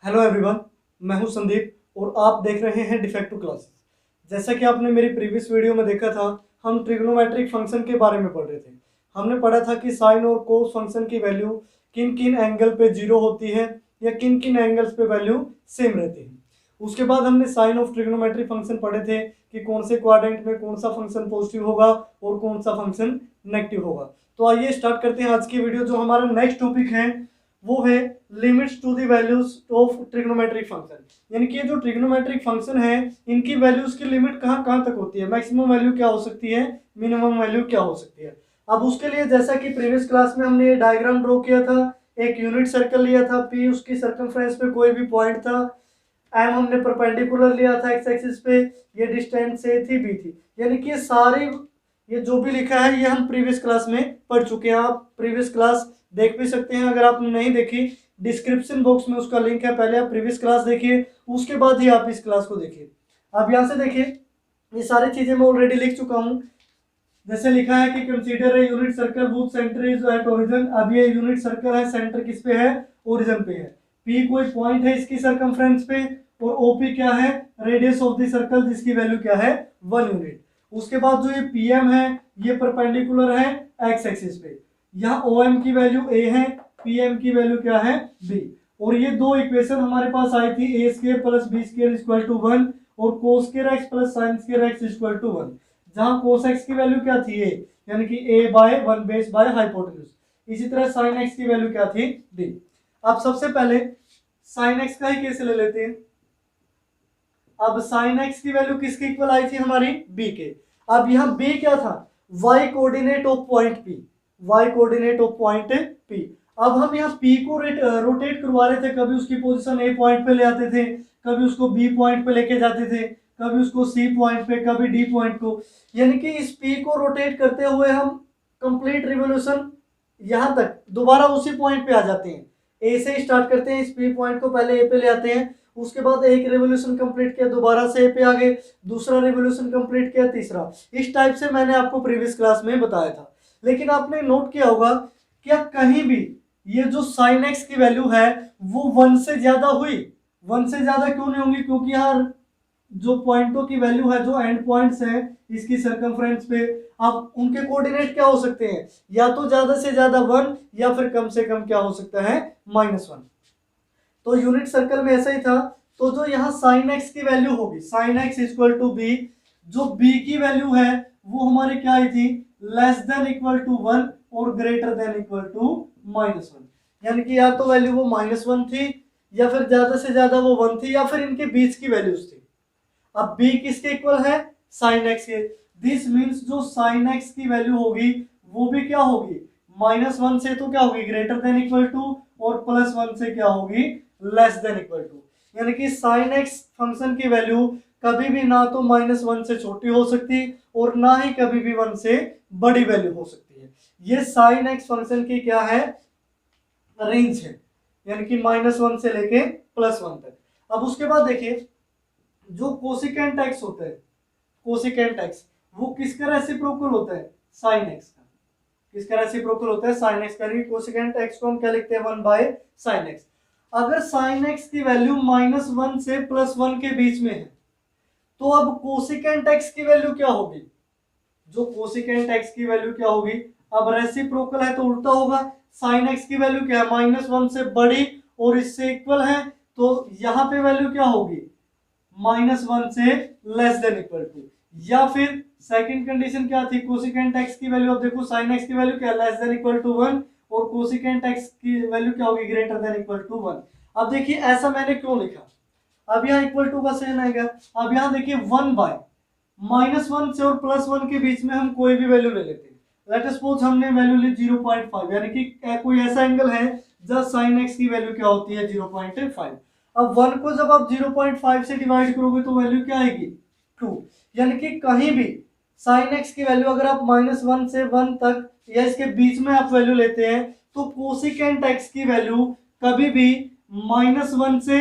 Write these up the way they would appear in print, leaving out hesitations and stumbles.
Hello everyone, मैं हूं संदीप और आप देख रहे हैं डिफेक्टिव क्लासेस। जैसा कि आपने मेरी प्रीवियस वीडियो में देखा था, हम ट्रिग्नोमेट्रिक फंक्शन के बारे में पढ़ रहे थे। हमने पढ़ा था कि साइन और कोस फंक्शन की वैल्यू किन किन एंगल पे जीरो होती है या किन किन एंगल्स पे वैल्यू सेम रहती है। उसके बाद हमने साइन ऑफ ट्रिग्नोमेट्रिक फंक्शन पढ़े थे कि कौन से क्वाड्रेंट में कौन सा फंक्शन पॉजिटिव होगा और कौन सा फंक्शन नेगेटिव होगा। तो आइए स्टार्ट करते हैं आज की वीडियो। जो हमारा नेक्स्ट टॉपिक है वो है limits to the values of trigonometric function. यानी कि जो ट्रिग्नोमेट्रिक फंक्शन है इनकी वैल्यूज की लिमिट कहाँ कहाँ तक होती है, मैक्सिमम वैल्यू क्या हो सकती है, मिनिमम वैल्यू क्या हो सकती है। अब उसके लिए जैसा कि प्रीवियस क्लास में हमने ये डायग्राम ड्रॉ किया था, एक यूनिट सर्कल लिया था, पी उसकी सर्कमफ्रेंस पे कोई भी पॉइंट था, एम हमने परपेंडिकुलर लिया था एक्स एक्सिस पे, ये डिस्टेंस ए थी बी थी। यानी कि ये सारी ये जो भी लिखा है ये हम प्रीवियस क्लास में पढ़ चुके हैं। आप प्रीवियस क्लास देख भी सकते हैं, अगर आपने नहीं देखी डिस्क्रिप्शन बॉक्स में उसका लिंक है, पहले आप प्रीवियस क्लास देखिए उसके बाद ही आप इस क्लास को देखिए। अब यहाँ से देखिए ये सारी चीजें मैं ऑलरेडी लिख चुका हूँ। जैसे लिखा है कि consider a unit circle would centre is at origin. अब ये यूनिट सर्कल है, सेंटर किस पे है, ओरिजिन पे है। पी कोई पॉइंट है इसकी सर्कमफ्रेंस पे और ओपी क्या है, रेडियस ऑफ द सर्कल जिसकी वैल्यू क्या है 1 यूनिट। उसके बाद जो ये पीएम है ये परपेंडिकुलर है एक्स एक्सिस पे। यहाँ ओएम की वैल्यू ए है, पीएम की वैल्यू क्या है बी। और ये दो इक्वेशन हमारे पास आई थी, a square plus b square equal to 1 और cos square x plus sine square x equal to 1। जहां कोस एक्स की वैल्यू क्या थी ए, यानी कि ए बाय 1 बेस बाय हाइपोटेन्यूज। इसी तरह साइन एक्स की वैल्यू क्या थी बी। अब सबसे पहले साइन एक्स का ही केस ले लेते हैं। अब साइन एक्स की वैल्यू किसके इक्वल आई थी हमारी बी के। अब यहाँ बी क्या था, y coordinate of point P, y coordinate of point P. अब हम यहाँ p को रोटेट करवा रहे थे, कभी उसकी पोजीशन a पॉइंट पे ले आते थे, कभी उसको b पॉइंट पे लेके जाते थे, कभी उसको c पॉइंट पे, कभी d पॉइंट को। यानी कि इस p को रोटेट करते हुए हम कंप्लीट रिवोल्यूशन यहाँ तक दोबारा उसी पॉइंट पे आ जाते हैं। a से स्टार्ट करते हैं, इस p पॉइंट को पहले a पे ले आते हैं, उसके बाद एक रेवोल्यूशन कंप्लीट किया, दोबारा से ए पे आ गए, दूसरा रेवोल्यूशन कंप्लीट किया, तीसरा। इस टाइप से मैंने आपको प्रीवियस क्लास में बताया था। लेकिन आपने नोट किया होगा क्या कहीं भी ये जो साइन एक्स की वैल्यू है वो 1 से ज्यादा हुई। 1 से ज्यादा क्यों नहीं होंगी, क्योंकि यार जो पॉइंटों की वैल्यू है, जो एंड पॉइंट्स हैं इसकी सर्कमफ्रेंस पे, अब उनके कोऑर्डिनेट क्या हो सकते हैं, या तो ज्यादा से ज्यादा 1 या फिर कम से कम क्या हो सकता है -1। तो यूनिट सर्कल में ऐसा ही था। तो जो यहाँ साइन एक्स की वैल्यू होगी, sine x equal to B, जो बी की वैल्यू है वो हमारे क्या आई थी, लेस देन इक्वल टू 1 और ग्रेटर देन इक्वल टू -1। यानी कि या तो वैल्यू वो -1 थी या फिर ज्यादा से ज्यादा वो 1 थी या फिर इनके बीच की वैल्यूज थी। अब बी किसके इक्वल है, साइन एक्स के। दिस मीन्स जो साइन एक्स की वैल्यू होगी वो भी क्या होगी, -1 से तो क्या होगी ग्रेटर देन इक्वल टू और +1 से क्या होगी लेस देन इक्वल टू। यानी कि साइन एक्स फंक्शन की वैल्यू कभी भी ना तो -1 से छोटी हो सकती और ना ही कभी भी 1 से बड़ी वैल्यू हो सकती है। ये साइन एक्स फंक्शन की क्या है, रेंज है, यानी कि -1 से लेके +1 तक। अब उसके बाद देखिए जो कोसिकेंट एक्स होता है, कोसिकेंट एक्स वो किसका रेसिप्रोकल होता है, साइन एक्स का। किसका रेसिप्रोकल होता है, साइन एक्स का। कोसिकेंट एक्स को हम क्या लिखते हैं, 1 बाय साइन एक्स। अगर साइन एक्स की वैल्यू -1 से +1 के बीच में है तो अब कोसिकेंट एक्स की वैल्यू क्या होगी, जो कोसिकेंट एक्स की वैल्यू क्या होगी, अब रेसिप्रोकल है तो उल्टा होगा। साइन एक्स की वैल्यू क्या है, -1 से बड़ी और इससे इक्वल है, तो यहाँ पे वैल्यू क्या होगी, -1 से लेस देन इक्वल टू। या फिर सेकंड कंडीशन क्या थी, कोसिकेंट एक्स की वैल्यू, अब देखो साइन एक्स की वैल्यू क्या है, लेस देन इक्वल टू 1 और कोसिकेंट एक्स की वैल्यू क्या होगी, ग्रेटर देन इक्वल टू 1। अब देखिए ऐसा मैंने क्यों लिखा, अब यहाँ इक्वल टू का साइन आएगा। अब यहाँ देखिए 1 बाय -1 से और +1 के बीच में हम कोई भी वैल्यू ले लेते हैं। लेट सपोज हमने वैल्यू ली 0.5, यानी कि कोई ऐसा एंगल है जहाँ साइन एक्स की वैल्यू क्या होती है 0.5। अब 1 को जब आप 0.5 से डिवाइड करोगे तो वैल्यू क्या आएगी 2। यानी कि कहीं भी साइन एक्स की वैल्यू अगर आप -1 से 1 तक या इसके बीच में आप वैल्यू लेते हैं तो कोसिकेंट एक्स की वैल्यू कभी भी -1 से,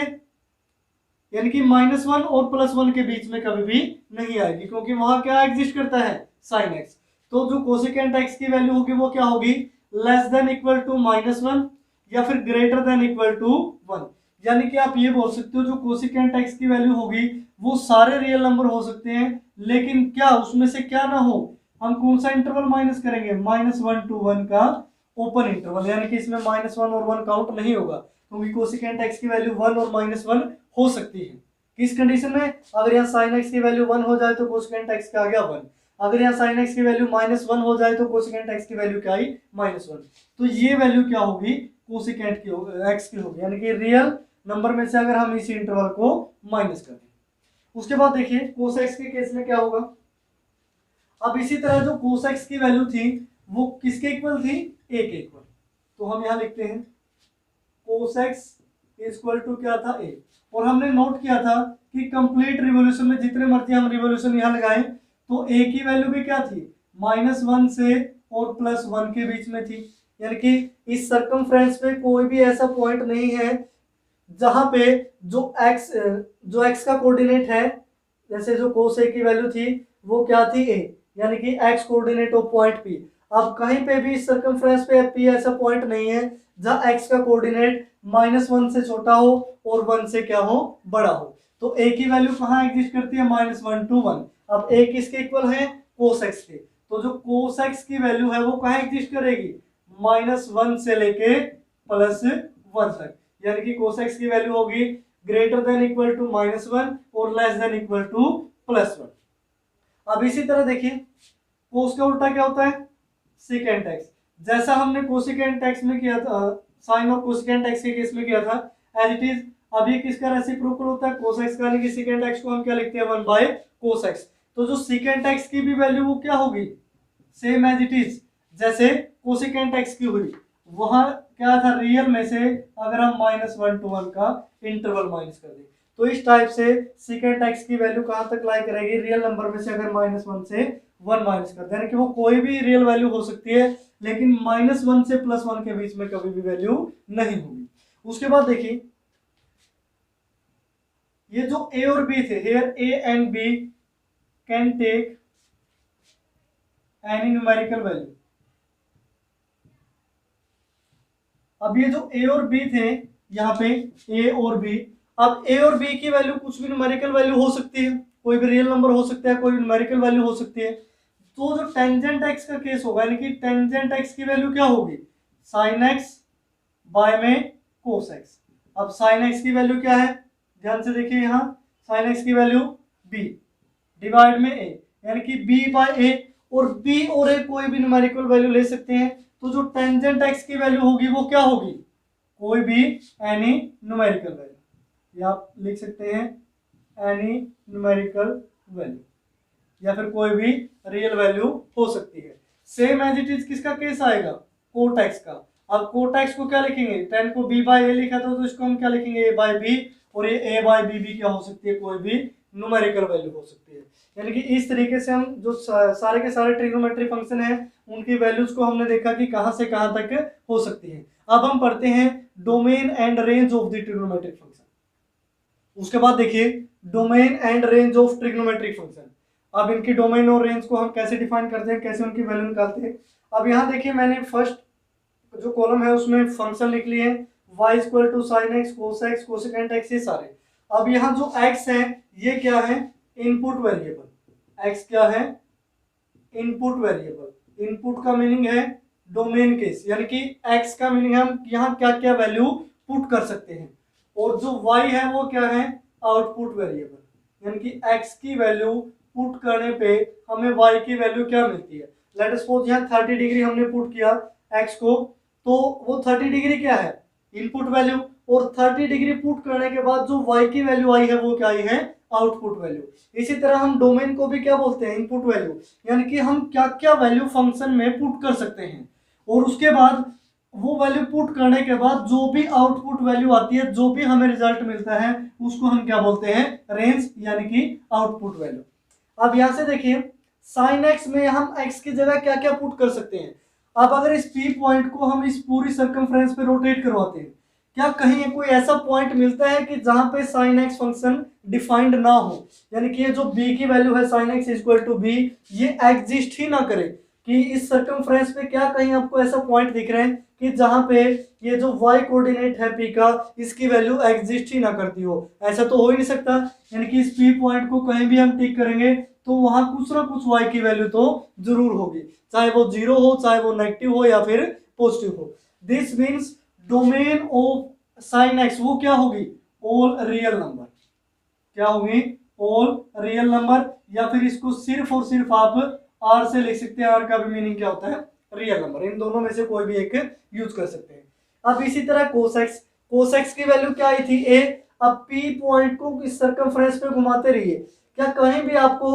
यानी कि -1 और +1 के बीच में कभी भी नहीं आएगी, क्योंकि वहां क्या एग्जिस्ट करता है, साइन एक्स। तो जो कोसिकेंट एक्स की वैल्यू होगी वो क्या होगी, लेस देन इक्वल टू -1 या फिर ग्रेटर देन इक्वल टू 1। यानी कि आप ये बोल सकते हो जो कोसिकेंट एक्स की वैल्यू होगी वो सारे रियल नंबर हो सकते हैं, लेकिन क्या उसमें से क्या ना हो, हम कौन सा इंटरवल माइनस करेंगे, -1 to 1 का ओपन इंटरवल, यानी कि इसमें -1 और 1 काउंट नहीं होगा, क्योंकि कोसिकेंट एक्स की वैल्यू 1 और -1 हो सकती है। किस कंडीशन में, अगर यहाँ साइन एक्स की वैल्यू 1 हो जाए तो कोसिकेंट एक्स का आ गया 1, अगर यहाँ साइन एक्स की वैल्यू -1 हो जाए तो कोसिकेंट एक्स की वैल्यू क्या आई, -1। तो ये वैल्यू क्या होगी, कोसिकेंट की होगी, एक्स की होगी, यानी कि रियल नंबर में से अगर हम इसी इंटरवल को माइनस कर दें। उसके बाद देखिए कोस एक्स के केस में क्या होगा। अब इसी तरह जो कोस एक्स की वैल्यू थी वो किसके इक्वल थी, ए के इक्वल, तो हम यहां लिखते हैं कोस एक्स इक्वल टू क्या था, ए। और हमने नोट किया था कि कंप्लीट रिवॉल्यूशन में जितने मर्जी हम रिवॉल्यूशन यहां लगाएं तो ए की वैल्यू भी क्या थी, -1 से और +1 के बीच में थी, यानी कि इस सर्कमफ्रेंस पे कोई भी ऐसा पॉइंट नहीं है जहां पे जो x का कोऑर्डिनेट है, जैसे जो कोस ए की वैल्यू थी वो क्या थी, a, यानी कि x coordinate of point p। अब कहीं पे भी इस सर्कमफ्रेंस पे p ऐसा पॉइंट नहीं है जहां x का कोऑर्डिनेट -1 से छोटा हो और 1 से क्या हो, बड़ा हो। तो a की वैल्यू कहाँ एग्जिस्ट करती है, -1 to 1। अब a किसके इक्वल है, कोस x के, तो जो कोस x की वैल्यू है वो कहाँ एग्जिस्ट करेगी, -1 से लेके +1 तक, यानी कि कोस एक्स की वैल्यू होगी ग्रेटर देन इक्वल टू -1 और लेस देन इक्वल टू +1। अब इसी तरह देखिए कोस का उल्टा क्या होता है, सेकेंट एक्स, जैसा हमने कोसिकेंट एक्स में किया था, साइन और कोसिकेंट एक्स के केस में किया था, एज इट इज अब ये किसका रेसिप्रोकल होता है, कोस एक्स का, यानी कि सेकेंट एक्स को हम क्या लिखते हैं, 1/cos x। तो जो सेकेंट एक्स की भी वैल्यू वो क्या होगी, सेम एज इट इज जैसे कोसिकेंट एक्स की हुई, वहां क्या था, रियल में से अगर हम -1 to 1 का इंटरवल माइनस कर दें, तो इस टाइप से सेकेंट एक्स की वैल्यू कहां तक लाई करेगी, रियल नंबर में से अगर -1 से 1 माइनस कर दें, यानी कि वो कोई भी रियल वैल्यू हो सकती है, लेकिन -1 से +1 के बीच में कभी भी वैल्यू नहीं होगी। उसके बाद देखिए ये जो a और b थे, here a and b can take any numerical value। अब ये जो a और b थे, यहाँ पे a और b, अब a और b की वैल्यू कुछ भी न्यूमेरिकल वैल्यू हो सकती है, कोई भी रियल नंबर हो सकता है, कोई भी न्यूमेरिकल वैल्यू हो सकती है। तो जो टेंजेंट x का केस होगा, यानी कि टेंजेंट x की वैल्यू क्या होगी, sin x बाय में cos x। अब sin x की वैल्यू क्या है, ध्यान से देखिए यहाँ sin x की वैल्यू b डिवाइड में a, यानी कि b बाय a, और b और a कोई भी न्यूमेरिकल वैल्यू ले सकते हैं। तो जो टेंजेंट x की वैल्यू होगी वो क्या होगी, कोई भी एनी न्यूमेरिकल वैल्यू, या आप लिख सकते हैं एनी न्यूमेरिकल वैल्यू, या फिर कोई भी रियल वैल्यू हो सकती है। सेम एज इट इज किसका केस आएगा, कोट एक्स का। अब कोट एक्स को क्या लिखेंगे, 10 को b बाय a लिखा था तो इसको हम क्या लिखेंगे, a बाय b, और ये a बाय b भी क्या हो सकती है, कोई भी न्यूमेरिकल वैल्यू हो सकती है। यानी कि इस तरीके से हम जो सारे के सारे ट्रिग्नोमेट्री फंक्शन हैं उनकी वैल्यूज को हमने देखा कि कहां से कहां तक हो सकती है। अब हम पढ़ते हैं domain and range of the trigonometric function. उसके बाद देखिए domain and range of trigonometric function. अब इनकी डोमेन और रेंज को हम कैसे डिफाइन करते हैं, कैसे उनकी वैल्यू निकालते हैं। अब यहाँ देखिए मैंने फर्स्ट जो कॉलम है उसमें फंक्शन लिख लिए हैं, y equal to sine x, cos x, cosecant x, ये सारे। अब यहाँ जो x है ये क्या है, इनपुट वेरिएबल। x क्या है, इनपुट वेरिएबल। इनपुट का मीनिंग है डोमेन केस, यानी कि x का मीनिंग है हम यहाँ क्या क्या वैल्यू पुट कर सकते हैं, और जो y है वो क्या है, आउटपुट वेरिएबल, यानी कि x की वैल्यू पुट करने पे हमें y की वैल्यू क्या मिलती है। लेट सपोज यहाँ 30 डिग्री हमने पुट किया x को, तो वो 30 डिग्री क्या है, इनपुट वैल्यू, और 30 डिग्री पुट करने के बाद जो y की वैल्यू आई है वो क्या आई है, आउटपुट वैल्यू। इसी तरह हम डोमेन को भी क्या बोलते हैं, इनपुट वैल्यू, यानी कि हम क्या क्या वैल्यू फंक्शन में पुट कर सकते हैं, और उसके बाद वो वैल्यू पुट करने के बाद जो भी आउटपुट वैल्यू आती है, जो भी हमें रिजल्ट मिलता है उसको हम क्या बोलते हैं, रेंज, यानी कि आउटपुट वैल्यू। अब यहां से देखिए साइन एक्स में हम एक्स की जगह क्या क्या पुट कर सकते हैं। अब अगर इस पी पॉइंट को हम इस पूरी सर्कमफ्रेंस पे रोटेट करवाते हैं, क्या कहीं कोई ऐसा पॉइंट मिलता है कि जहां पे साइन एक्स फंक्शन डिफाइंड ना हो, यानी कि ये जो b की वैल्यू है sine x equal to b, ये एग्जिस्ट ही ना करे, कि इस सर्कमफ्रेंस पे क्या कहीं आपको ऐसा पॉइंट दिख रहा है कि जहां पे ये जो y कोऑर्डिनेट है p का, इसकी वैल्यू एग्जिस्ट ही ना करती हो। ऐसा तो हो ही नहीं सकता, यानी कि इस p पॉइंट को कहीं भी हम टिक करेंगे तो वहां कुछ ना कुछ y की वैल्यू तो जरूर होगी, चाहे वो 0 हो, चाहे वो नेगेटिव हो या फिर पॉजिटिव हो। This means domain of sine x वो क्या होगी, ऑल रियल नंबर। क्या होगी, ऑल रियल नंबर, या फिर इसको सिर्फ और सिर्फ आप r से लिख सकते हैं। r का भी मीनिंग क्या होता है, रियल नंबर। इन दोनों में से कोई भी एक यूज कर सकते हैं। अब इसी तरह cos x की वैल्यू क्या आई थी, a। अब p पॉइंट को इस सर्कमफ्रेंस पे घुमाते रहिए, क्या कहीं भी आपको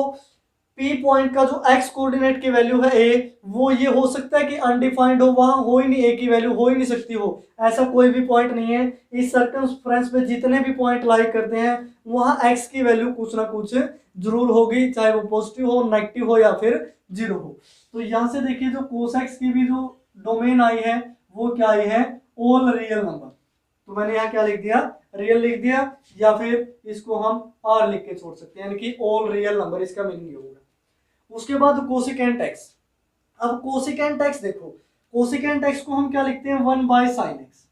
p पॉइंट का जो x कोऑर्डिनेट की वैल्यू है a, वो ये हो सकता है कि अनडिफाइंड हो, वहां हो ही नहीं, a की वैल्यू हो ही नहीं सकती हो। ऐसा कोई भी पॉइंट नहीं है। इस सर्कमफ्रेंस पे जितने भी पॉइंट लाई करते हैं वहां x की वैल्यू कुछ ना कुछ जरूर होगी, चाहे वो पॉजिटिव हो, नेगेटिव हो या फिर 0 हो। तो यहां से देखिए जो cos x की भी जो डोमेन आई है वो क्या आई है, ऑल रियल नंबर। तो मैंने यहाँ क्या लिख दिया, रियल लिख दिया, या फिर इसको हम r लिख के छोड़ सकते हैं, यानी कि ऑल रियल नंबर, इसका मीनिंग ये होगा। उसके बाद कोसिकेंट एक्स। अब कोसिकेंट एक्स देखो, कोसिकेंट एक्स को हम क्या लिखते हैं, 1/sin x।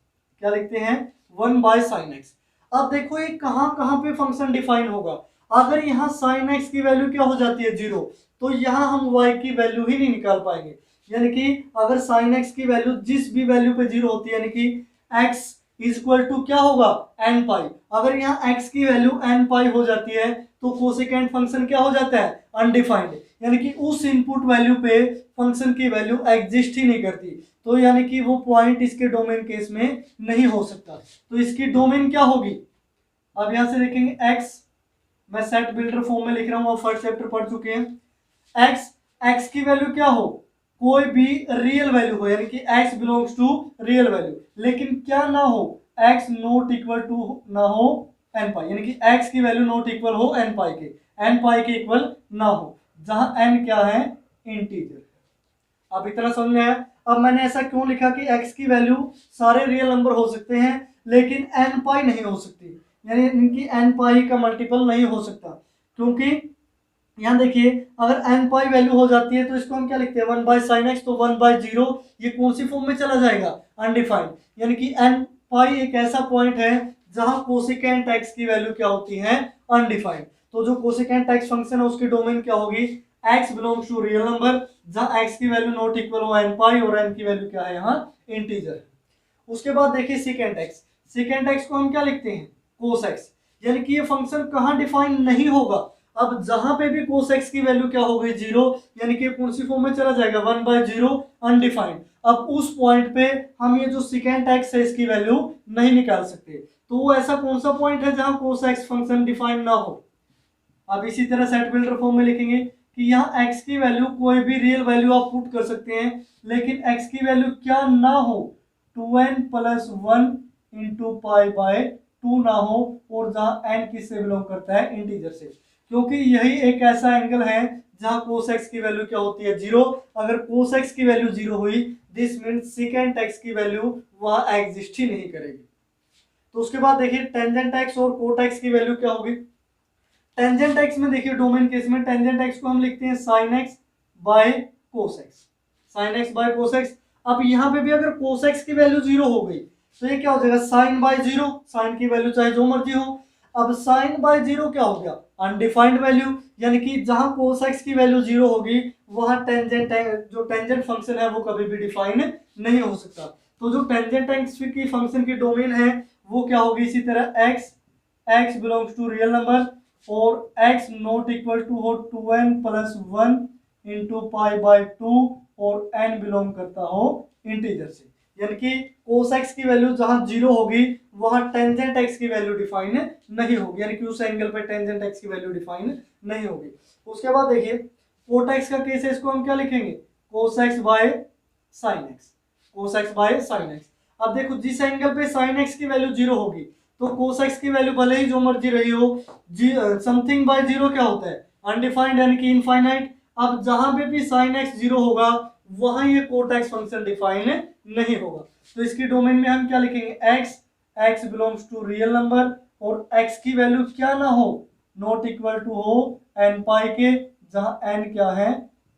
क्या लिखते हैं, 1/sin x। अब देखो ये कहां कहां पे फंक्शन डिफाइन होगा। अगर यहाँ sin x की वैल्यू क्या हो जाती है 0, तो यहाँ हम y की वैल्यू ही नहीं निकाल पाएंगे। यानी कि अगर sin x की वैल्यू जिस भी वैल्यू पे 0 होती है, यानी कि x इक्वल टू क्या होगा, n पाई। अगर यहाँ x की वैल्यू n पाई हो जाती है तो कोसिकेंट फंक्शन क्या हो जाता है, अनडिफाइंड। यानी कि उस इनपुट वैल्यू पे फंक्शन की वैल्यू एग्जिस्ट ही नहीं करती, तो यानी कि वो पॉइंट इसके डोमेन केस में नहीं हो सकता। तो इसकी डोमेन क्या होगी, अब यहां से देखेंगे x, मैं सेट बिल्डर फॉर्म में लिख रहा हूं, फर्स्ट चैप्टर पढ़ चुके हैं। x की वैल्यू क्या हो, कोई भी रियल वैल्यू हो, यानी कि x belongs to real value, लेकिन क्या ना हो, x नॉट इक्वल टू ना हो n पाई, यानी कि x की वैल्यू नॉट इक्वल हो n पाई के, n पाई के इक्वल ना हो, जहां n क्या है, इंटीजर। अब इतना समझ में आया। अब मैंने ऐसा क्यों लिखा कि x की वैल्यू सारे रियल नंबर हो सकते हैं लेकिन n पाई नहीं हो सकती, यानी इनकी n पाई का मल्टीपल नहीं हो सकता, क्योंकि यहाँ देखिए अगर n पाई वैल्यू हो जाती है तो इसको हम क्या लिखते हैं, 1/sin x। तो 1/0 ये कौन सी फॉर्म में चला जाएगा, अनडिफाइंड। यानी कि n पाई एक ऐसा पॉइंट है जहां कोसिकेंट x की वैल्यू क्या होती है, अनडिफाइंड। तो जो कोसिकेंट x फंक्शन है उसकी डोमेन क्या होगी, x belongs to real number, जहां x की वैल्यू नॉट इक्वल हो n पाई और n की वैल्यू क्या है यहाँ, इंटीजर। उसके बाद देखिए सेकेंट एक्स, सेकेंट एक्स को हम क्या लिखते हैं, कोस एक्स। यानी कि ये फंक्शन कहाँ डिफाइन नहीं होगा। अब जहां पे भी कोस एक्स की वैल्यू क्या हो गई, 0, यानी कि कौन सी फॉर्म में चला जाएगा, 1/0 अनडिफाइंड। अब उस पॉइंट पे हम ये जो सेकेंट एक्स है इसकी वैल्यू नहीं निकाल सकते। तो वो ऐसा कौन सा पॉइंट है जहां कोस एक्स फंक्शन डिफाइन ना हो। अब इसी तरह सेट बिल्डर फॉर्म में लिखेंगे कि यहाँ x की वैल्यू कोई भी रियल वैल्यू आप पुट कर सकते हैं, लेकिन x की वैल्यू क्या ना हो, 2n + 1 इंटू π/2 ना हो, और जहां n किससे बिलोंग करता है, इंटीजर से। क्योंकि यही एक ऐसा एंगल है जहां cos x की वैल्यू क्या होती है, 0। अगर cos x की वैल्यू 0 हुई, दिस मीन्स सेकेंट x की वैल्यू वहां एग्जिस्ट ही नहीं करेगी। तो उसके बाद देखिए टेंजेंट x और कोट x की वैल्यू क्या होगी। टेंजेंट एक्स में देखिए डोमेन केस में टेंजेंट एक्स को हम लिखते हैं sin x by cos x, sin x by cos x। अब यहाँ पे भी अगर cos x की वैल्यू 0 हो गई तो ये क्या हो जाएगा, sin बाय 0, sin की वैल्यू चाहे जो मर्जी हो। अब sin बाय 0 क्या हो गया, अनडिफाइंड वैल्यू, यानी कि जहां cos x की वैल्यू 0 होगी वहां टेंजेंट जो टेंजेंट फंक्शन है वो कभी भी डिफाइन नहीं हो सकता। तो जो टेंजेंट एक्स की फंक्शन की डोमेन है वो क्या होगी, इसी तरह x belongs to real number और x नॉट इक्वल टू हो 2n + 1 इंटू π/2 और n बिलोंग करता हो इंटीजर से। यानी कि cos x की वैल्यू जहां 0 होगी वहां टेंजेंट x की वैल्यू डिफाइन नहीं होगी, यानी कि उस एंगल पे टेंजेंट x की वैल्यू डिफाइन नहीं होगी। उसके बाद देखिए कोट x का केस है, इसको हम क्या लिखेंगे, cos x by sin x, cos x by sin x। अब देखो जिस एंगल पे sin x की वैल्यू 0 होगी तो cos x की वैल्यू भले ही जो मर्जी रही हो, समथिंग बाय 0 क्या होता है, अनडिफाइंड यानी कि इनफाइनाइट। अब जहां पे भी sin x 0 होगा वहां ये कोट x फंक्शन डिफाइन नहीं होगा। तो इसकी डोमेन में हम क्या लिखेंगे, x belongs to real number और x की वैल्यू क्या ना हो, नॉट इक्वल टू हो n पाई के, जहां n क्या है,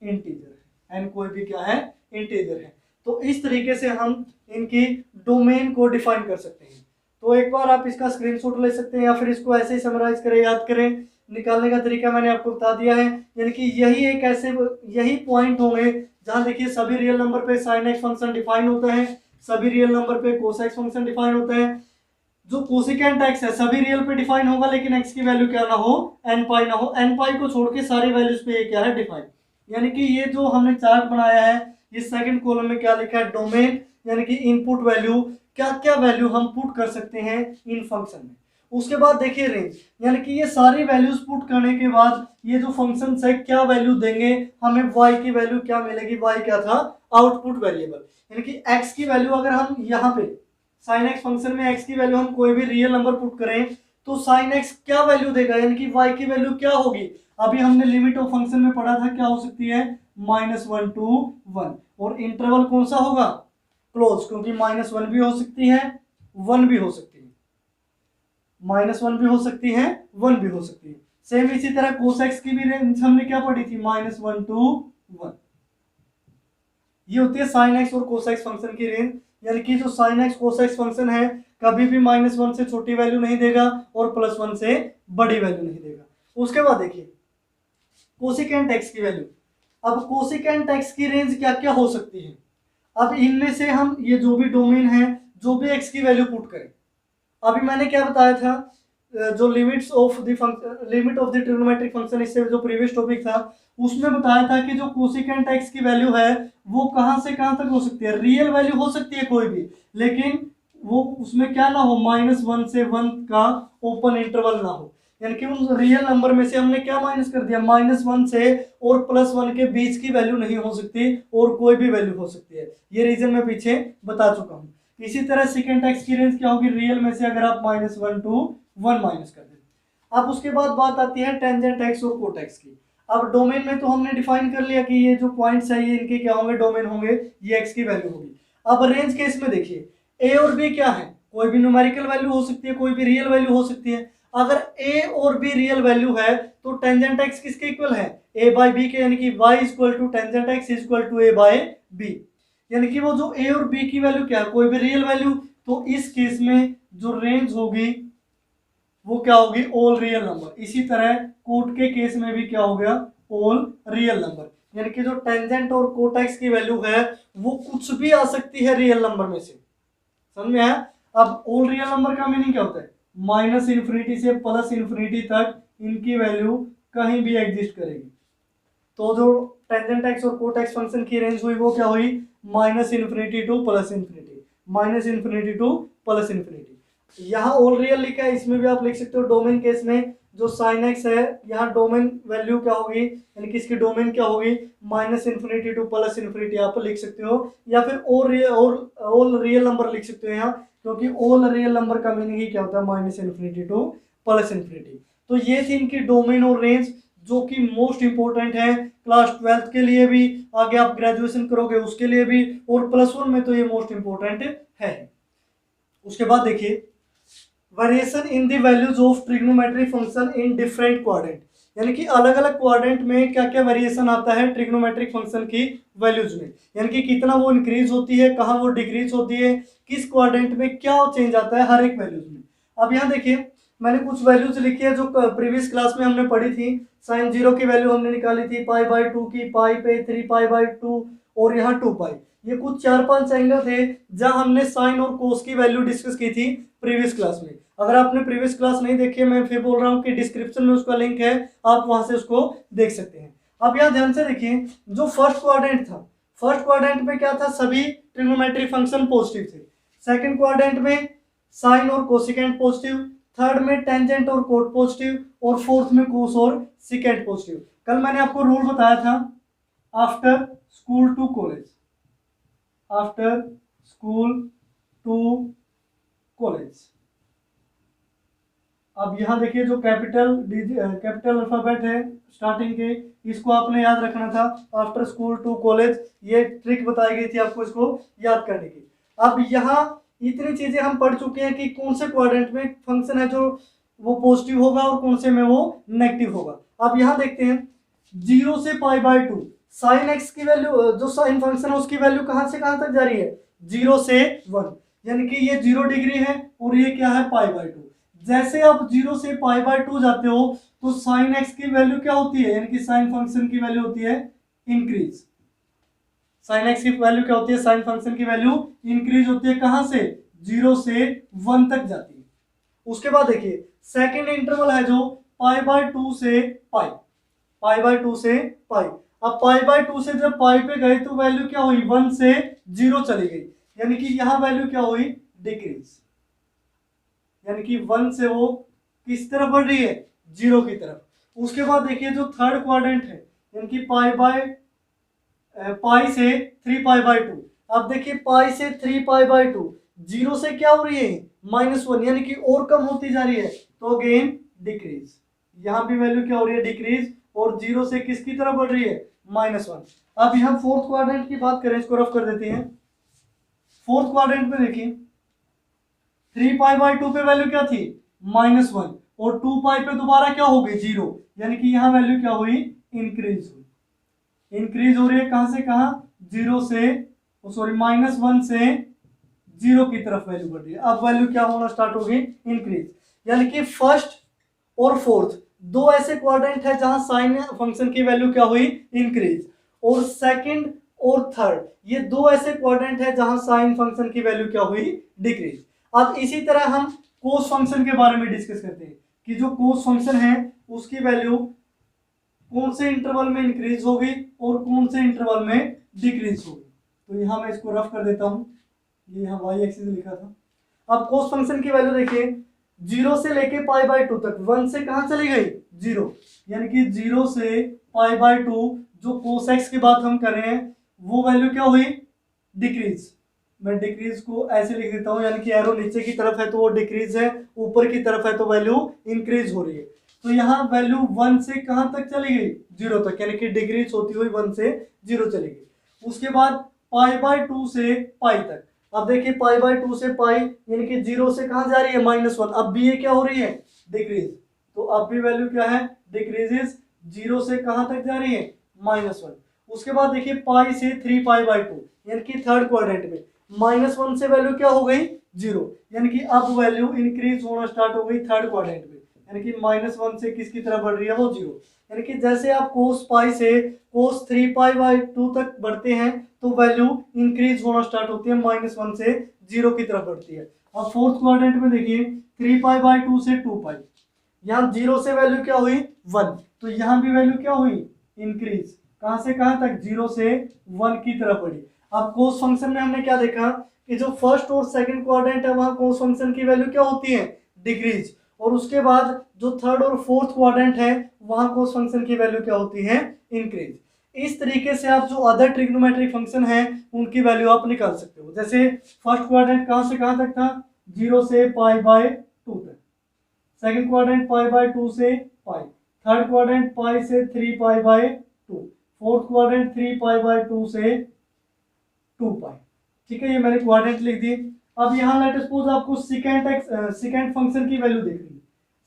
इंटीजर है, n कोई भी क्या है, इंटीजर है। तो इस तरीके से हम इनकी डोमेन को डिफाइन कर सकते हैं। तो एक बार आप इसका स्क्रीनशॉट ले सकते हैं या फिर इसको ऐसे ही समराइज करें, याद करें। निकालने का तरीका मैंने आपको बता दिया है, यानी कि यही पॉइंट होंगे जहां देखिए सभी रियल नंबर पे साइन एक्स फंक्शन डिफाइन होता है, सभी रियल नंबर पे कोस एक्स फंक्शन डिफाइन होता है। जो कोसिकेंट एक्स है सभी रियल पे डिफाइन होगा, लेकिन एक्स की वैल्यू क्या ना हो, एन पाई ना हो। एन पाई को छोड़ के सारी वैल्यूज पे ये क्या है, डिफाइन। यानी कि ये जो हमने चार्ट बनाया है, इस सेकंड कॉलम में क्या लिखा है, डोमेन, यानी कि इनपुट वैल्यू, क्या क्या वैल्यू हम पुट कर सकते हैं इन फंक्शन में। उसके बाद देखिए रेंज, यानी कि ये सारी वैल्यूज पुट करने के बाद ये जो फंक्शन है क्या वैल्यू देंगे हमें, y की वैल्यू क्या मिलेगी, y क्या था, आउटपुट वेरिएबल। यानी कि x की वैल्यू अगर हम यहाँ पे साइन एक्स फंक्शन में x की वैल्यू हम कोई भी रियल नंबर पुट करें तो साइन x क्या वैल्यू देगा, यानी कि y की वैल्यू क्या होगी। अभी हमने लिमिट ऑफ फंक्शन में पढ़ा था क्या हो सकती है, -1 to 1, और इंटरवल कौन सा होगा, क्लोज, क्योंकि -1 भी हो सकती है 1 भी हो सकती है, -1 भी हो सकती है 1 भी हो सकती है। सेम इसी तरह कोस एक्स की भी रेंज हमने क्या पढ़ी थी, -1 to 1। ये होती है साइन एक्स और कोस एक्स फंक्शन की रेंज, यानी कि जो sign x cos x function है कभी भी -1 से छोटी वैल्यू नहीं देगा और +1 से बड़ी वैल्यू नहीं देगा। उसके बाद देखिए कोसिकेंट एक्स की वैल्यू। अब कोसिकेंट एक्स की रेंज क्या क्या हो सकती है, अब इनमें से हम ये जो भी डोमेन है, जो भी एक्स की वैल्यू पुट करें। अभी मैंने क्या बताया था, जो limit of the trigonometric function, इससे जो प्रीवियस टॉपिक था उसमें बताया था कि जो कोसिकेंट एक्स की वैल्यू है वो कहां से कहां तक हो सकती है, रियल वैल्यू हो सकती है कोई भी, लेकिन वो उसमें क्या ना हो, -1 से 1 का ओपन इंटरवल ना हो। यानी कि उन रियल नंबर में से हमने क्या माइनस कर दिया, -1 से और +1 के बीच की वैल्यू नहीं हो सकती और कोई भी वैल्यू हो सकती है। ये रीजन मैं पीछे बता चुका हूँ। इसी तरह सेकेंड एक्स की रेंज क्या होगी, रियल में से अगर आप -1 to 1 माइनस कर दें। अब उसके बाद बात आती है टेंजेंट एक्स और कोट एक्स की। अब डोमेन में तो हमने डिफाइन कर लिया कि ये जो पॉइंट्स है ये इनके क्या होंगे, डोमेन होंगे, ये एक्स की वैल्यू होगी। अब रेंज केस में देखिए ए और बी क्या है, कोई भी न्यूमेरिकल वैल्यू हो सकती है, कोई भी रियल वैल्यू हो सकती है। अगर ए और बी रियल वैल्यू है तो टेंजेंट एक्स किसके इक्वल है, ए बाई बी के, यानी कि y equal to tangent x equal to A by B. यानी कि वो जो ए और बी की वैल्यू क्या है, कोई भी रियल वैल्यू, तो इस केस में जो रेंज होगी वो क्या होगी, ऑल रियल नंबर। इसी तरह कोट के केस में भी क्या हो गया, ऑल रियल नंबर। यानी कि जो टेंजेंट और कोट एक्स की वैल्यू है वो कुछ भी आ सकती है रियल नंबर में से, समझ में आया। अब ऑल रियल नंबर का मीनिंग क्या होता है, -∞ से +∞ तक इनकी वैल्यू कहीं भी एग्जिस्ट करेगी। तो जो टेंजेंट एक्स और कोट एक्स फंक्शन की रेंज हुई वो क्या हुई, -∞ to +∞। यहाँ ऑल रियल लिखा है, इसमें भी आप लिख सकते हो डोमेन केस में जो साइन एक्स है, यहाँ डोमेन वैल्यू क्या होगी, यानी कि इसकी डोमेन क्या होगी, -∞ to +∞ आप लिख सकते हो, या फिर ऑल रियल नंबर लिख सकते हो यहाँ, क्योंकि ऑल रियल नंबर का मीनिंग ही क्या होता है, -∞ to +∞। तो ये थी इनकी डोमेन और रेंज, जो कि मोस्ट इंपॉर्टेंट है क्लास 12th के लिए भी, आगे आप ग्रेजुएशन करोगे उसके लिए भी, और +1 में तो ये मोस्ट इंपॉर्टेंट है। उसके बाद देखिए variation in the values of trigonometric function in different quadrant, यानी कि अलग अलग क्वाड्रेंट में क्या क्या वेरिएशन आता है ट्रिग्नोमेट्रिक फंक्शन की वैल्यूज में, यानी कि कितना वो इंक्रीज होती है, कहाँ वो डिक्रीज होती है, किस क्वाड्रेंट में क्या चेंज आता है हर एक वैल्यूज में। अब यहाँ देखिए मैंने कुछ वैल्यूज लिखी है जो प्रीवियस क्लास में हमने पढ़ी थी। sin 0 की वैल्यू हमने निकाली थी π/2 की, पाई पे 3π/2 और यहाँ 2π। ये कुछ 4-5 एंगल थे जहां हमने साइन और कोस की वैल्यू डिस्कस की थी प्रीवियस क्लास में। अगर आपने प्रीवियस क्लास नहीं देखी है, मैं फिर बोल रहा हूँ कि डिस्क्रिप्शन में उसका लिंक है, आप वहां से उसको देख सकते हैं। अब यहाँ ध्यान से देखिए जो फर्स्ट क्वाड्रेंट था, फर्स्ट क्वाड्रेंट में क्या था, सभी ट्रिग्नोमेट्रिक फंक्शन पॉजिटिव थे। सेकंड क्वाड्रेंट में साइन और कोसिकेंट पॉजिटिव, थर्ड में टेंजेंट और कोट पॉजिटिव, और फोर्थ में कोस और सिकेंट पॉजिटिव। कल मैंने आपको रूल बताया था, after school to college, after school to college. अब यहाँ देखिए जो कैपिटल अल्फाबेट है स्टार्टिंग के, इसको आपने याद रखना था, आफ्टर स्कूल टू कॉलेज, ये ट्रिक बताई गई थी आपको इसको याद करने की। अब यहाँ इतनी चीजें हम पढ़ चुके हैं कि कौन से क्वाड्रेंट में फंक्शन है जो वो पॉजिटिव होगा और कौन से में वो नेगेटिव होगा। अब यहाँ देखते हैं 0 से π/2 साइन एक्स की वैल्यू, जो साइन फंक्शन है उसकी वैल्यू कहाँ से कहाँ तक जा रही है, 0 से 1, यानी कि ये 0 डिग्री है और ये क्या है π/2। जैसे आप 0 से π/2 जाते हो तो साइन एक्स की वैल्यू क्या होती है, यानी कि साइन फंक्शन की वैल्यू होती है इंक्रीज। साइन एक्स की वैल्यू क्या होती है, साइन फंक्शन की वैल्यू इंक्रीज होती है, कहां से, 0 से 1 तक जाती है। उसके बाद देखिए सेकंड इंटरवल है जो π/2 से पाई, π/2 से पाई। अब π/2 से जब पाई पे गए तो वैल्यू क्या हुई, 1 से 0 चली गई, यानी कि यहां वैल्यू क्या हुई, डिक्रीज, यानी कि 1 से वो किस तरफ बढ़ रही है, 0 की तरफ। उसके बाद देखिए जो थर्ड क्वाड्रेंट है, यानी कि पाई से 3π/2। अब देखिए पाई से 3π/2, 0 से क्या हो रही है, -1, यानी कि और कम होती जा रही है, तो अगेन डिक्रीज, यहां भी वैल्यू क्या हो रही है, डिक्रीज, और 0 से किसकी तरफ बढ़ रही है, -1। अब यहां फोर्थ क्वाड्रेंट की बात करें, इसको रफ कर देते हैं। फोर्थ क्वाड्रेंट में देखिए 3π/2 पे वैल्यू क्या थी, -1, और 2π पे दोबारा क्या हो गई, 0, यानी कि यहां वैल्यू क्या हुई, इंक्रीज हुई, इंक्रीज हो रही है, कहां से कहां, 0 से, सॉरी -1 से 0 की तरफ वैल्यू बढ़ रही है। अब वैल्यू क्या होना स्टार्ट होगी, इंक्रीज, यानी कि फर्स्ट और फोर्थ दो ऐसे क्वाड्रेंट है जहां साइन फंक्शन की वैल्यू क्या हुई, इंक्रीज, और सेकंड और थर्ड ये दो ऐसे क्वाड्रेंट है जहां साइन फंक्शन की वैल्यू क्या हुई, डिक्रीज। अब इसी तरह हम कोस फंक्शन के बारे में डिस्कस करते हैं कि जो कोस फंक्शन है उसकी वैल्यू कौन से इंटरवल में इंक्रीज होगी और कौन से इंटरवल में डिक्रीज होगी। तो यहां मैं इसको रफ कर देता हूं, ये यहाँ वाई एक्सिस लिखा था। अब कोस फंक्शन की वैल्यू देखिए 0 से लेके π/2 तक, 1 से कहां चली गई, 0, यानी कि 0 से π/2 जो कोस एक्स की बात हम कर रहे हैं वो वैल्यू क्या हुई, डिक्रीज। मैं डिक्रीज को ऐसे लिख देता हूं, यानी कि एरो नीचे की तरफ है तो वो डिक्रीज है, ऊपर की तरफ है तो वैल्यू इंक्रीज हो रही है। तो यहाँ वैल्यू 1 से कहां तक चली गई, 0 तक, यानी कि डिक्रीज होती हुई 1 से 0 चली गई। उसके बाद π/2 से पाई तक, अब देखिए π/2 से पाई, यानी कि 0 से कहां जा रही है, -1, अब भी ये क्या हो रही है, डिक्रीज, तो अब भी वैल्यू क्या है, डिक्रीजेस, 0 से कहां तक जा रही है, -1। उसके बाद देखिए पाई से 3π/2, यानी कि थर्ड क्वाड्रेंट में -1 से वैल्यू क्या हो गई, 0, यानी कि अब वैल्यू इंक्रीज होना स्टार्ट हो गई थर्ड क्वाड्रेंट में, यानी कि -1 से किसकी तरफ बढ़ रही है, वो 0। यानी कि जैसे आप कोस पाई से कोस 3π/2 तक बढ़ते हैं तो वैल्यू इंक्रीज होना स्टार्ट होती है, -1 से 0 की तरफ बढ़ती है। अब फोर्थ क्वाड्रेंट में देखिए 3π/2 से 2π, यहाँ 0 से वैल्यू क्या हुई, 1, तो यहाँ भी वैल्यू क्या हुई, इंक्रीज, कहां से कहां तक, 0 से 1 की तरफ बढ़ी। अब कोस फंक्शन में हमने क्या देखा कि जो फर्स्ट और सेकंड क्वाड्रेंट है वहां कोस फंक्शन की वैल्यू क्या होती है, डिक्रीज, और उसके बाद जो थर्ड और फोर्थ क्वाड्रेंट है वहां कोस फंक्शन की वैल्यू क्या होती है, इंक्रीज। इस तरीके से आप जो अदर ट्रिग्नोमेट्रिक फंक्शन है उनकी वैल्यू आप निकाल सकते हो। जैसे फर्स्ट क्वाड्रेंट कहां से कहां तक था, 0 से π/2 तक, सेकंड क्वाड्रेंट π/2 से पाई, थर्ड क्वाड्रेंट पाई से 3π/2, फोर्थ क्वाड्रेंट 3π/2 से 2π। ठीक है, ये मैंने क्वाड्रेंट लिख दिए। अब यहाँ लेट सपोज आपको सेकेंड फंक्शन की वैल्यू देखनी है,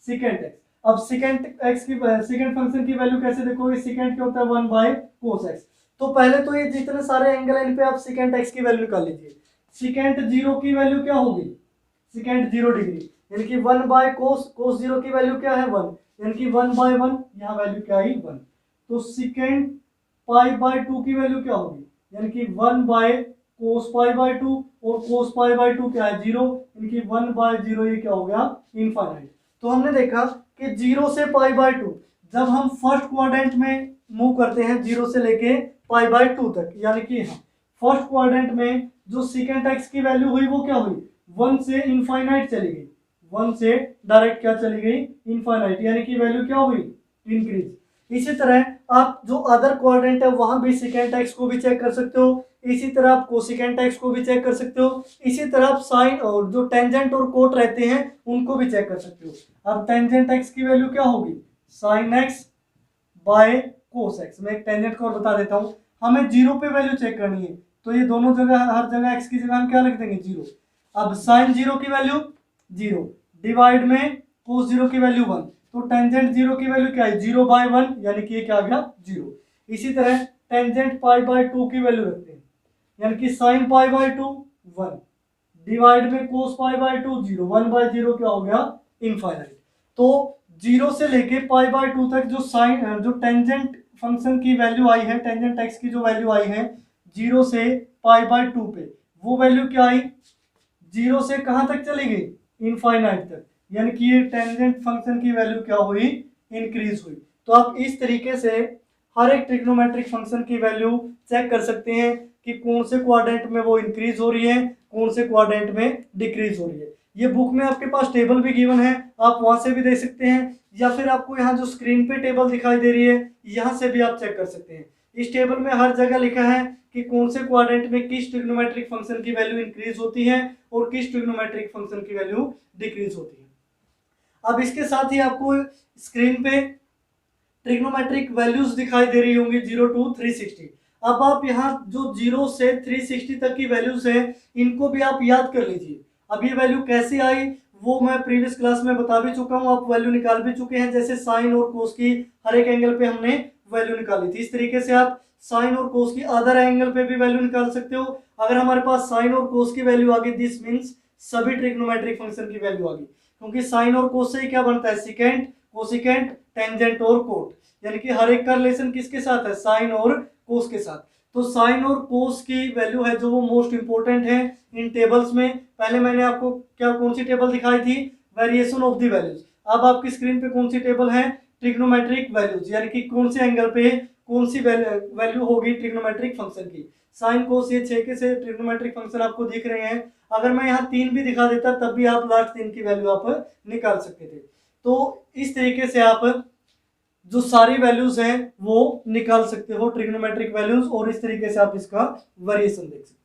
सेकेंड एक्स। अब सेकेंड फंक्शन की वैल्यू कैसे देखोगे, सेकेंड क्या होता है, 1/cos x। तो पहले तो ये जितने सारे एंगल इन पे आप सेकेंड एक्स की वैल्यू निकाल लीजिए। सेकेंड 0 की वैल्यू क्या होगी, सेकेंड 0 डिग्री, यानी कि 1/cos, cos 0 की वैल्यू क्या है, 1, यानी कि 1/1, यहाँ वैल्यू क्या आई, 1। तो सेकेंड π/2 की वैल्यू क्या होगी, यानी कि 1/cos π/2, और cos π/2 क्या है, 0, यानी कि 1/0, ये क्या हो गया, इनफाइनाइट। तो हमने देखा कि 0 से π/2 जब हम फर्स्ट क्वाड्रेंट में मूव करते हैं 0 से लेके π/2 तक, यानी कि हाँ फर्स्ट क्वाड्रेंट में जो सेकेंड एक्स की वैल्यू हुई वो क्या हुई, 1 से इनफाइनाइट चली गई, 1 से डायरेक्ट क्या चली गई, इनफाइनाइट, यानी कि वैल्यू क्या हुई, इंक्रीज। इसी तरह आप जो अदर क्वाड्रेंट है वहां भी सेकेंड एक्स को भी चेक कर सकते हो, इसी तरह आप कोसेकेंट एक्स को भी चेक कर सकते हो, इसी तरह आप साइन और जो टेंजेंट और कोट रहते हैं उनको भी चेक कर सकते हो। अब टेंजेंट एक्स की वैल्यू क्या होगी, sine x by cos x. मैं एक टेंजेंट को और बता देता हूँ, हमें 0 पे वैल्यू चेक करनी है तो ये दोनों जगह, हर जगह एक्स की जगह हम क्या लिख देंगे, 0। अब साइन 0 की वैल्यू 0 डिवाइड में कोस 0 की वैल्यू 1, तो टेंजेंट 0 की वैल्यू क्या है, 0/1, यानी कि ये क्या आ गया, 0। इसी तरह टेंजेंट π/2 की वैल्यू रखते हैं, यानी कि साइन π/2 1, डिवाइड में cos पाई बाय 2 0, 1/0 क्या हो गया, इनफाइनाइट। तो 0 से लेके पाई बाय 2 तक जो टेंजेंट फंक्शन की वैल्यू आई है, टेंजेंट एक्स की जो वैल्यू आई है 0 से पाई बाय 2 पे, वो वैल्यू क्या आई, 0 से कहां तक चली गई, इनफाइनाइट तक, यानी कि ये टेंजेंट फंक्शन की वैल्यू क्या हुई, इंक्रीज हुई। तो आप इस तरीके से हर एक ट्रिग्नोमेट्रिक फंक्शन की वैल्यू चेक कर सकते हैं कि कौन से क्वाड्रेंट में वो इंक्रीज हो रही है, कौन से क्वाड्रेंट में डिक्रीज हो रही है। ये बुक में आपके पास टेबल भी गिवन है, आप वहां से भी देख सकते हैं, या फिर आपको यहाँ जो स्क्रीन पे टेबल दिखाई दे रही है यहाँ से भी आप चेक कर सकते हैं। इस टेबल में हर जगह लिखा है कि कौन से क्वाड्रेंट में किस ट्रिग्नोमेट्रिक फंक्शन की वैल्यू इंक्रीज होती है और किस ट्रिग्नोमेट्रिक फंक्शन की वैल्यू डिक्रीज होती है। अब इसके साथ ही आपको स्क्रीन पे ट्रिग्नोमेट्रिक वैल्यूज दिखाई दे रही होंगी 0 to 360। अब आप यहाँ जो 0 से 360 तक की वैल्यूज है इनको भी आप याद कर लीजिए। अब ये वैल्यू कैसे आई वो मैं प्रीवियस क्लास में बता भी चुका हूँ, आप वैल्यू निकाल भी चुके हैं। जैसे साइन और कोस की हर एक एंगल पे हमने वैल्यू निकाली थी, इस तरीके से आप साइन और कोस की अदर एंगल पे भी वैल्यू निकाल सकते हो। अगर हमारे पास साइन और कोस की वैल्यू आ गई, दिस मीन्स सभी ट्रिग्नोमेट्रिक फंक्शन की वैल्यू आ गई, क्योंकि साइन और कोस से ही क्या बनता है, सिकेंट, कोसिकेंट, टेंजेंट और कोट, यानी कि हर एक का रिलेशन किसके साथ है, साइन और कोस के साथ। तो साइन और कोस की वैल्यू है जो वो मोस्ट इंपोर्टेंट है इन टेबल्स में। पहले मैंने आपको क्या कौन सी टेबल दिखाई थी, वेरिएशन ऑफ द वैल्यूज। अब आपकी स्क्रीन पे कौन सी टेबल है, ट्रिग्नोमेट्रिक वैल्यूज, यानी कि कौन से एंगल पे कौन सी वैल्यू होगी ट्रिग्नोमेट्रिक फंक्शन की। साइन कोस ये 6 के से ट्रिग्नोमेट्रिक फंक्शन आपको दिख रहे हैं। अगर मैं यहाँ 3 भी दिखा देता तब भी आप लास्ट 3 की वैल्यू आप निकाल सकते थे। तो इस तरीके से आप जो सारी वैल्यूज हैं वो निकाल सकते हो ट्रिग्नोमेट्रिक वैल्यूज, और इस तरीके से आप इसका वेरिएशन देख सकते हो।